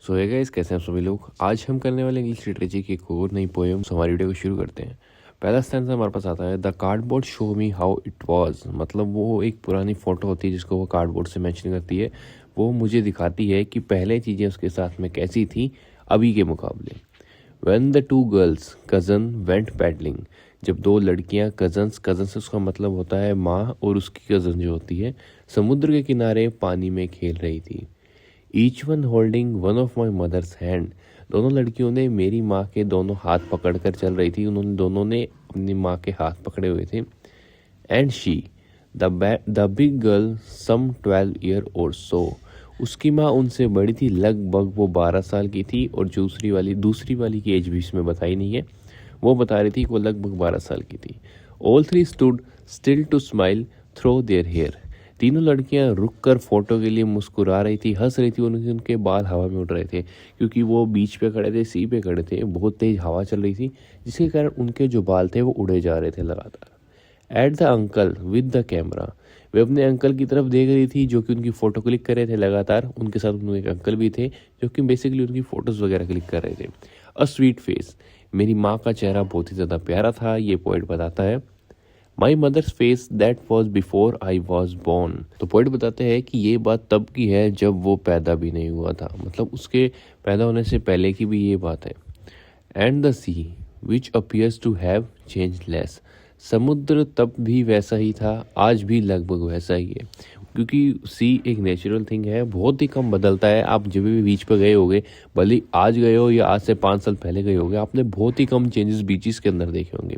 सो है गाइस, कैसे हैं आप सभी लोग। आज हम करने वाले इंग्लिश लिटरेचर की एक और नई पोएम। हमारी वीडियो को शुरू करते हैं। पहला स्टैंजा हमारे पास आता है, the cardboard show me how it was. मतलब वो एक पुरानी फोटो होती है जिसको वो कार्डबोर्ड से मैंशन करती है। वो मुझे दिखाती है कि पहले चीज़ें उसके साथ में कैसी थी अभी के मुकाबले। When the two girls cousin went paddling. जब दो लड़कियां कज़न से उसका मतलब होता है माँ और उसकी कज़न जो होती है, समुद्र के किनारे पानी में खेल रही थी। Each one holding one of my mother's hand. दोनों लड़कियों ने मेरी माँ के दोनों हाथ पकड़ कर चल रही थी। उन्होंने दोनों ने अपनी माँ के हाथ पकड़े हुए थे। And she the big girl some 12 year or so. उसकी माँ उनसे बड़ी थी, लगभग वो 12 साल की थी। और दूसरी वाली की एज भी इसमें बताई नहीं है। वो बता रही थी कि वो लगभग 12 साल की थी। All three stood still to smile through their hair. तीनों लड़कियां रुक कर फोटो के लिए मुस्कुरा रही थी, हंस रही थी। उनके बाल हवा में उड़ रहे थे क्योंकि वो बीच पे खड़े थे, सी पे खड़े थे। बहुत तेज हवा चल रही थी जिसके कारण उनके जो बाल थे वो उड़े जा रहे थे लगातार। At the uncle with the camera. वे अपने अंकल की तरफ देख रही थी जो कि उनकी फ़ोटो क्लिक कर रहे थे लगातार। उनके साथ उनके एक अंकल भी थे जो कि बेसिकली उनकी फ़ोटोज़ वगैरह क्लिक कर रहे थे। A sweet face. मेरी माँ का चेहरा बहुत ही ज़्यादा प्यारा था, ये पोइट बताता है। My mother's face that was before I was born. तो पोइट बताते हैं कि ये बात तब की है जब वो पैदा भी नहीं हुआ था। मतलब उसके पैदा होने से पहले की भी ये बात है। And the sea which appears to have change less. समुद्र तब भी वैसा ही था, आज भी लगभग वैसा ही है। क्योंकि सी एक नेचुरल थिंग है, बहुत ही कम बदलता है। आप जब भी बीच पर गए होगे, भले आज गए हो या आज से 5 साल पहले गए होगे, आपने बहुत ही कम चेंजेस बीचेस के अंदर देखे होंगे।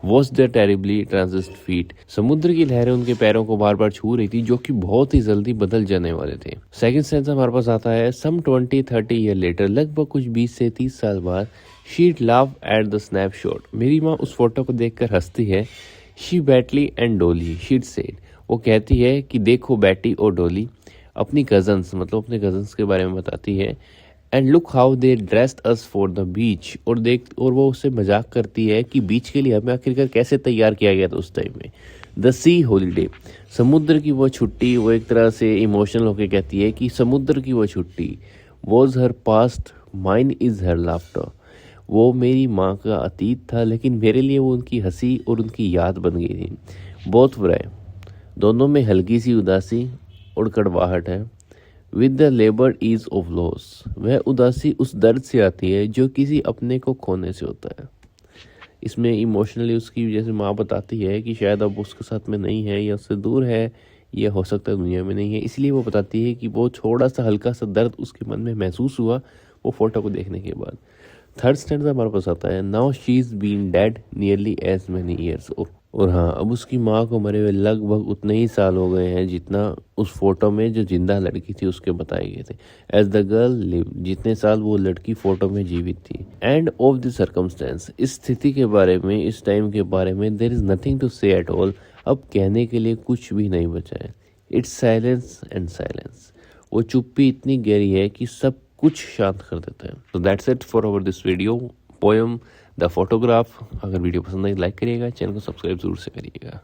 Was the terribly transit feet. समुद्र की लहरें उनके पैरों को बार बार छू रही थी जो कि बहुत ही जल्दी बदल जाने वाले थे। सेकंड सेंस हमारे पास आता है, सम 20-30 ईयर लेटर। लगभग कुछ 20 से 30 साल बाद। शी'd लाफ एट द स्नैपशॉट। मेरी माँ उस फोटो को देखकर हंसती है। शी बैटली एंड डोली शी'd सेड। वो कहती है कि देखो बैटी और डोली। अपनी कजन्स मतलब अपने कजन्स के बारे में बताती है। And look how they dressed us for the beach. और वो उससे मजाक करती है कि बीच के लिए हमें आखिरकार कैसे तैयार किया गया था उस टाइम में। The C holiday. समुद्र की वो छुट्टी। वो एक तरह से इमोशनल होकर कहती है कि समुद्र की वो छुट्टी was her past, mine is her laughter. वो मेरी माँ का अतीत था लेकिन मेरे लिए वो उनकी हंसी और उनकी याद बन गई थी। बहुत बुरा है। दोनों में हल्की सी उदासी और कड़वाहट है। With the labour is of loss. वह उदासी उस दर्द से आती है जो किसी अपने को खोने से होता है। इसमें इमोशनली उसकी जैसे माँ बताती है कि शायद अब उसके साथ में नहीं है या उससे दूर है, या हो सकता है दुनिया में नहीं है। इसलिए वो बताती है कि वो थोड़ा सा हल्का सा दर्द उसके मन में महसूस हुआ वो फोटो को देखने के बाद। थर्ड स्टैंडर्ड हमारे पास आता है, now she is been dead nearly as many years. और हाँ, अब उसकी माँ को मरे हुए लगभग उतने ही साल हो गए हैं जितना उस फोटो में जो जिंदा लड़की थी उसके बताए गए थे। As the girl live. जितने साल वो लड़की फोटो में जीवित थी। And of the circumstance. इस स्थिति के बारे में, इस टाइम के बारे में, देयर इज नथिंग टू से एट ऑल। अब कहने के लिए कुछ भी नहीं बचा है। It's silence and silence. वो चुप्पी इतनी गहरी है कि सब कुछ शांत कर देता है। तो that's it for over this video poem the photograph. अगर वीडियो पसंद आई लाइक करिएगा, चैनल को सब्सक्राइब जरूर से करिएगा।